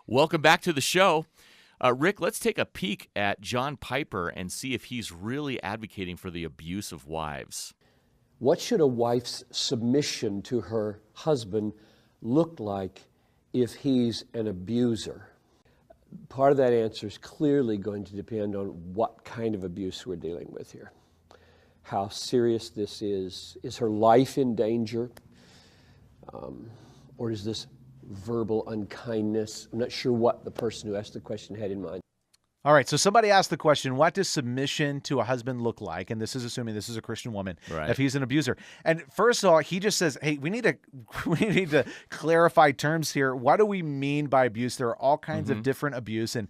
Welcome back to the show. Rick, let's take a peek at John Piper and see if he's really advocating for the abuse of wives. What should a wife's submission to her husband look like if he's an abuser? Part of that answer is clearly going to depend on what kind of abuse we're dealing with here. How serious this is. Is her life in danger? Or is this verbal unkindness? I'm not sure what the person who asked the question had in mind. All right, so somebody asked the question, what does submission to a husband look like? And this is assuming this is a Christian woman, right, if he's an abuser. And first of all, he just says, hey, we need to clarify terms here. What do we mean by abuse? There are all kinds of different abuse, and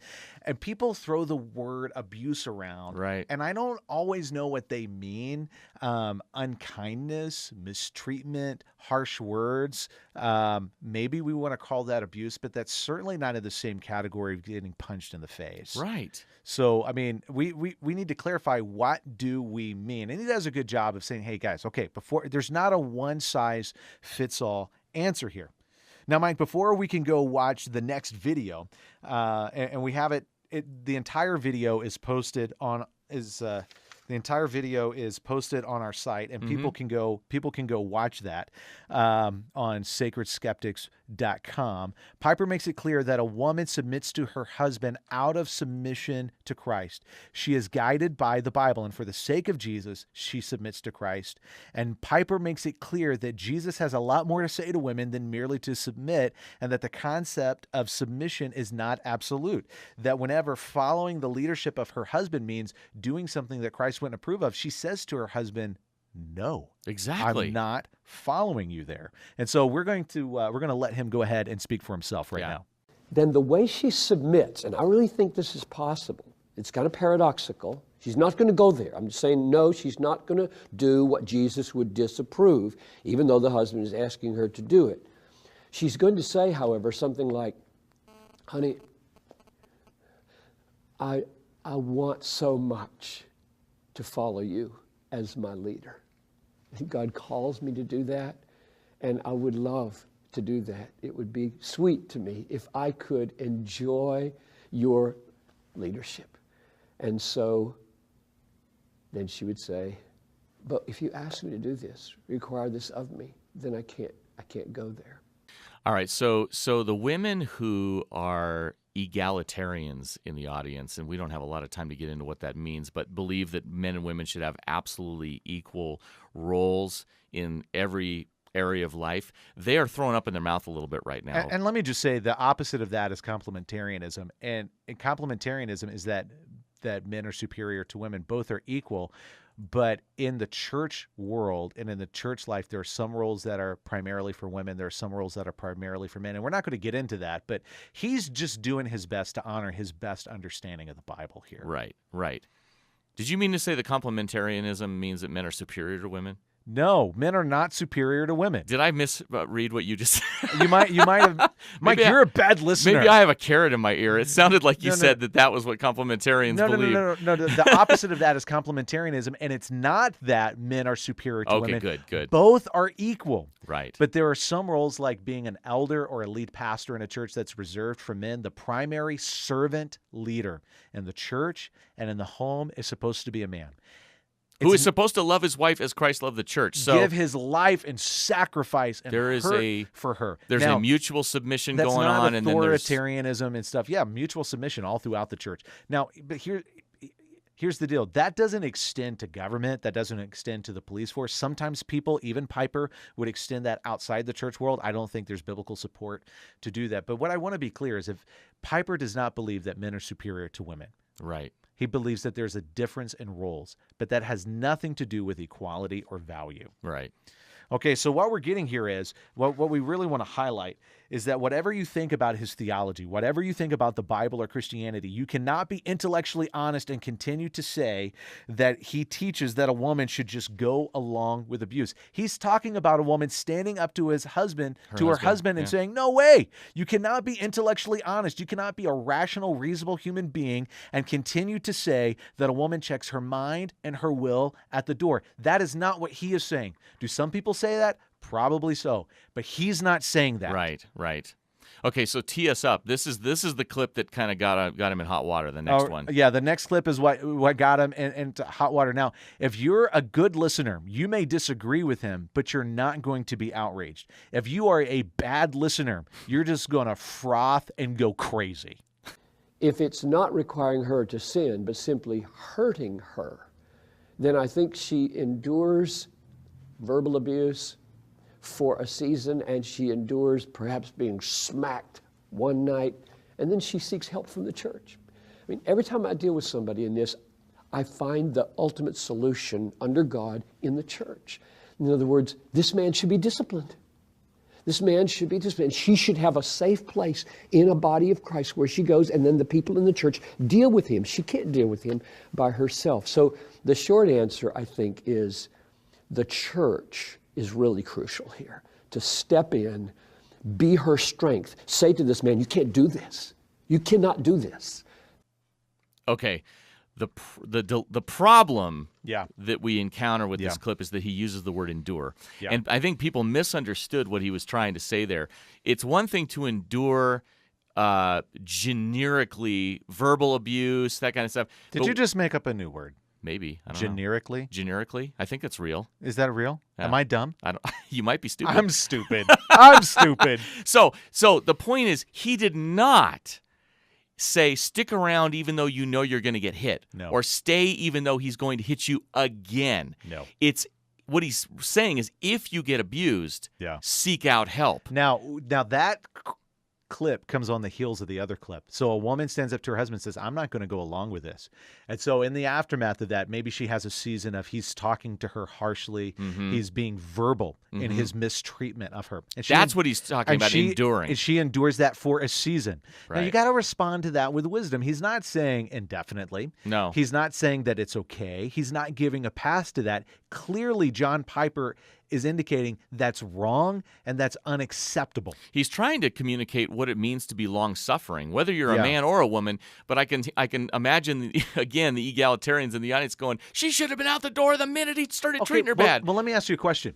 people throw the word abuse around. Right. And I don't always know what they mean. Unkindness, mistreatment, harsh words. Maybe we want to call that abuse, but that's certainly not in the same category of getting punched in the face. Right. So, I mean, we need to clarify, what do we mean? And he does a good job of saying, hey, guys, okay, there's not a one-size-fits-all answer here. Now, Mike, before we can go watch the next video, and we have the entire video is posted on our site, and people can go watch that on sacredskeptics.com. Piper makes it clear that a woman submits to her husband out of submission to Christ. She is guided by the Bible, and for the sake of Jesus, she submits to Christ. And Piper makes it clear that Jesus has a lot more to say to women than merely to submit, and that the concept of submission is not absolute. That whenever following the leadership of her husband means doing something that Christ wouldn't approve of, she says to her husband, no, exactly, I'm not following you there. And so we're going to let him go ahead and speak for himself now. Then the way she submits, and I really think this is possible, it's kind of paradoxical. She's not going to go there. I'm just saying, no, she's not going to do what Jesus would disapprove, even though the husband is asking her to do it. She's going to say, however, something like, honey, I want so much to follow you as my leader. God calls me to do that, and I would love to do that. It would be sweet to me if I could enjoy your leadership. And so then she would say, but if you ask me to do this, require this of me, then I can't go there. All right, so the women who are egalitarians in the audience, and we don't have a lot of time to get into what that means, but believe that men and women should have absolutely equal roles in every area of life, they are throwing up in their mouth a little bit right now. And let me just say, the opposite of that is complementarianism. And complementarianism is that men are superior to women. Both are equal. But in the church world and in the church life, there are some roles that are primarily for women. There are some roles that are primarily for men. And we're not going to get into that, but he's just doing his best to honor his best understanding of the Bible here. Right, right. Did you mean to say that complementarianism means that men are superior to women? No, men are not superior to women. Did I misread what you just said? You might have. Mike, you're a bad listener. Maybe I have a carrot in my ear. It sounded like you said that was what complementarians believe. No. The opposite of that is complementarianism, and it's not that men are superior to women. Okay, good. Both are equal. Right. But there are some roles, like being an elder or a lead pastor in a church, that's reserved for men. The primary servant leader in the church and in the home is supposed to be a man. Who is supposed to love his wife as Christ loved the church. So give his life and sacrifice and hurt for her. There's a mutual submission going on. That's not authoritarianism and stuff. Yeah, mutual submission all throughout the church. Now, but here's the deal. That doesn't extend to government. That doesn't extend to the police force. Sometimes people, even Piper, would extend that outside the church world. I don't think there's biblical support to do that. But what I want to be clear is, if Piper does not believe that men are superior to women. Right. He believes that there's a difference in roles, but that has nothing to do with equality or value. Right. Okay, so what we're getting here is, what we really want to highlight is that whatever you think about his theology, whatever you think about the Bible or Christianity, you cannot be intellectually honest and continue to say that he teaches that a woman should just go along with abuse. He's talking about a woman standing up to her husband and saying, no way, you cannot be intellectually honest. You cannot be a rational, reasonable human being and continue to say that a woman checks her mind and her will at the door. That is not what he is saying. Do some people say that? Probably so. But he's not saying that. Right. Okay, so tee us up. This is the clip that kind of got him in hot water. The next one. Yeah, the next clip is what got him into hot water. Now, if you're a good listener, you may disagree with him, but you're not going to be outraged. If you are a bad listener, you're just going to froth and go crazy. If it's not requiring her to sin, but simply hurting her, then I think she endures verbal abuse for a season, and she endures perhaps being smacked one night, and then she seeks help from the church. I mean, every time I deal with somebody in this, I find the ultimate solution under God in the church. In other words, this man should be disciplined. This man should be disciplined. She should have a safe place in a body of Christ where she goes, and then the people in the church deal with him. She can't deal with him by herself. So the short answer, I think, is the church is really crucial here. To step in, be her strength. Say to this man, you can't do this. You cannot do this. Okay. The problem that we encounter with this Yeah. clip is that he uses the word endure. Yeah. And I think people misunderstood what he was trying to say there. It's one thing to endure generically verbal abuse, that kind of stuff. Did you just make up a new word? Maybe. I don't know. Generically? Generically? I think it's real. Is that real? Yeah. Am I dumb? I don't, you might be stupid. I'm stupid. I'm stupid. So the point is, he did not say stick around even though you know you're going to get hit, No. or stay even though he's going to hit you again. No. It's what he's saying is if you get abused, Yeah. seek out help. Now that clip comes on the heels of the other clip. So a woman stands up to her husband and says, I'm not going to go along with this. And so in the aftermath of that, maybe she has a season of he's talking to her harshly. He's being verbal in his mistreatment of her. And That's what he's talking about, enduring. And she endures that for a season. Now, you Right. got to respond to that with wisdom. He's not saying indefinitely. No. He's not saying that it's okay. He's not giving a pass to that. Clearly, John Piper is indicating that's wrong and that's unacceptable. He's trying to communicate what it means to be long-suffering, whether you're a Yeah. man or a woman. But I can imagine, again, the egalitarians in the audience going, she should have been out the door the minute he started treating her bad. Well, let me ask you a question.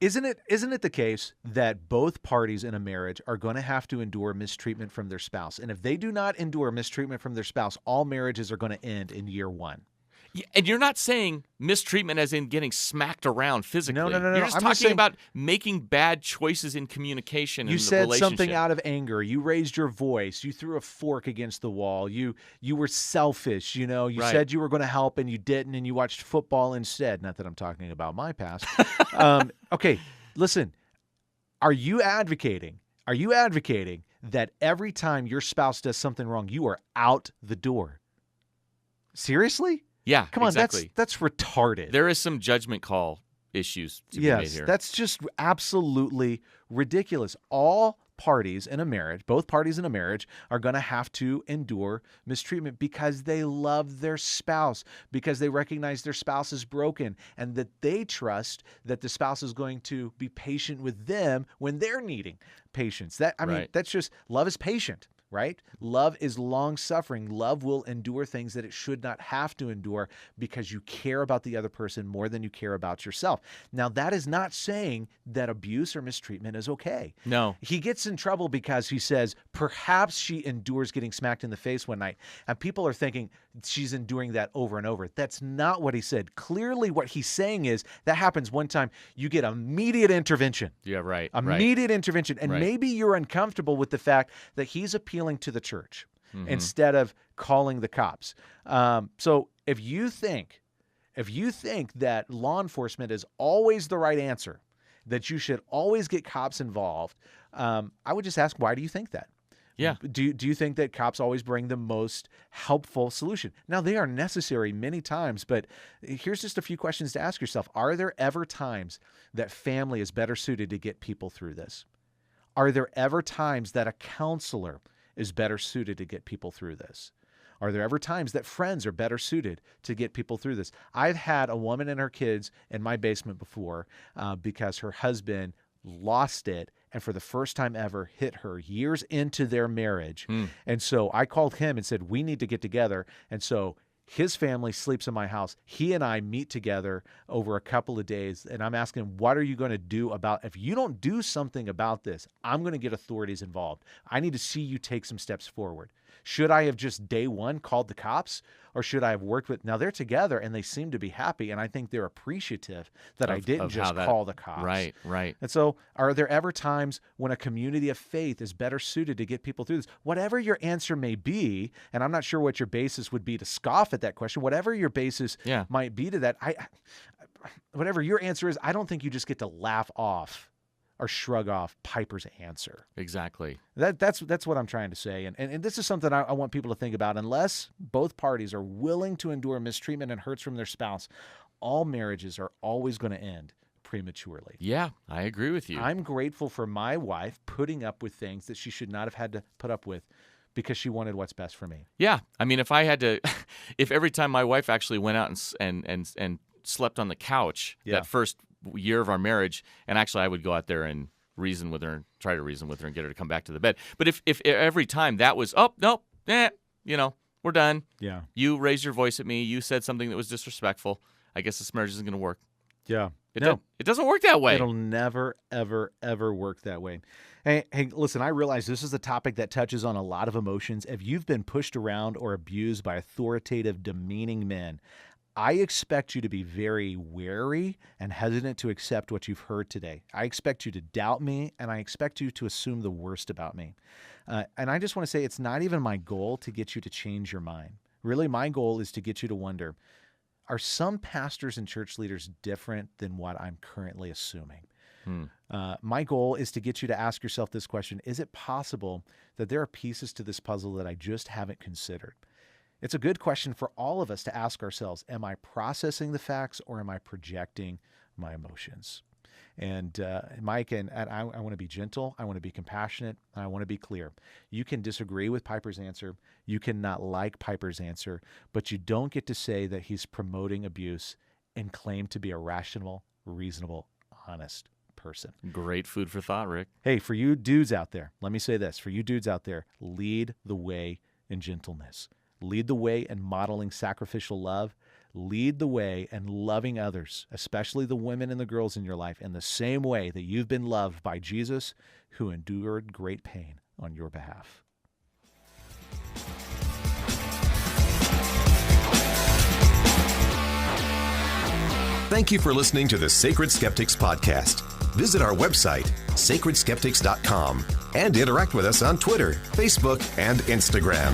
Isn't it the case that both parties in a marriage are going to have to endure mistreatment from their spouse? And if they do not endure mistreatment from their spouse, all marriages are going to end in year one. Yeah, and you're not saying mistreatment as in getting smacked around physically. No. You're just I'm talking just saying- about making bad choices in communication. You in said the relationship. something out of anger. You raised your voice. You threw a fork against the wall. You were selfish. You Right. said you were going to help and you didn't, and you watched football instead. Not that I'm talking about my past. Okay, listen. Are you advocating that every time your spouse does something wrong, you are out the door? Seriously? Yeah, Come on, exactly. that's retarded. There is some judgment call issues to be made Yes, here. that's just absolutely ridiculous. All parties in a marriage, both parties in a marriage, are going to have to endure mistreatment because they love their spouse, because they recognize their spouse is broken, and that they trust that the spouse is going to be patient with them when they're needing patience. Right. That's just, love is patient. Right? Love is long-suffering. Love will endure things that it should not have to endure because you care about the other person more than you care about yourself. Now, that is not saying that abuse or mistreatment is okay. No. He gets in trouble because he says perhaps she endures getting smacked in the face one night. And people are thinking she's enduring that over and over. That's not what he said. Clearly, what he's saying is that happens one time. You get immediate intervention. Yeah, right. Immediate intervention. And Right. maybe you're uncomfortable with the fact that he's appealing to the church instead of calling the cops. So if you think that law enforcement is always the right answer, that you should always get cops involved, I would just ask, why do you think that? Yeah. Do you think that cops always bring the most helpful solution? Now, they are necessary many times, but here's just a few questions to ask yourself. Are there ever times that family is better suited to get people through this? Are there ever times that a counselor is better suited to get people through this? Are there ever times that friends are better suited to get people through this? I've had a woman and her kids in my basement before because her husband lost it and for the first time ever hit her years into their marriage. And so I called him and said, we need to get together. And so His family sleeps in my house. He and I meet together over a couple of days, and I'm asking him, what are you going to do about, if you don't do something about this, I'm going to get authorities involved. I need to see you take some steps forward. Should I have just day one called the cops, or should I have worked with, now they're together and they seem to be happy, and I think they're appreciative that I didn't just call the cops. Right, right. And so are there ever times when a community of faith is better suited to get people through this? Whatever your answer may be, and I'm not sure what your basis would be to scoff at that question, whatever your basis might be to that, whatever your answer is, I don't think you just get to laugh off or shrug off Piper's answer. Exactly. That's what I'm trying to say. And this is something I want people to think about. Unless both parties are willing to endure mistreatment and hurts from their spouse, all marriages are always going to end prematurely. Yeah, I agree with you. I'm grateful for my wife putting up with things that she should not have had to put up with because she wanted what's best for me. Yeah. I mean, if I had to, if every time my wife actually went out and slept on the couch that first year of our marriage, and actually I would go out there and reason with her and try to reason with her and get her to come back to the bed. But if every time that was, we're done. Yeah. You raised your voice at me. You said something that was disrespectful. I guess this marriage isn't going to work. Yeah. It doesn't work that way. It'll never, ever, ever work that way. Hey, listen, I realize this is a topic that touches on a lot of emotions. If you've been pushed around or abused by authoritative, demeaning men, I expect you to be very wary and hesitant to accept what you've heard today. I expect you to doubt me, and I expect you to assume the worst about me. And I just want to say it's not even my goal to get you to change your mind. Really, my goal is to get you to wonder, are some pastors and church leaders different than what I'm currently assuming? My goal is to get you to ask yourself this question: is it possible that there are pieces to this puzzle that I just haven't considered? It's a good question for all of us to ask ourselves. Am I processing the facts, or am I projecting my emotions? And Mike, and I want to be gentle. I want to be compassionate. And I want to be clear. You can disagree with Piper's answer. You can not like Piper's answer, but you don't get to say that he's promoting abuse and claim to be a rational, reasonable, honest person. Great food for thought, Rick. Hey, for you dudes out there, let me say this. For you dudes out there, lead the way in gentleness. Lead the way in modeling sacrificial love. Lead the way in loving others, especially the women and the girls in your life, in the same way that you've been loved by Jesus, who endured great pain on your behalf. Thank you for listening to the Sacred Skeptics podcast. Visit our website, sacredskeptics.com, and interact with us on Twitter, Facebook, and Instagram.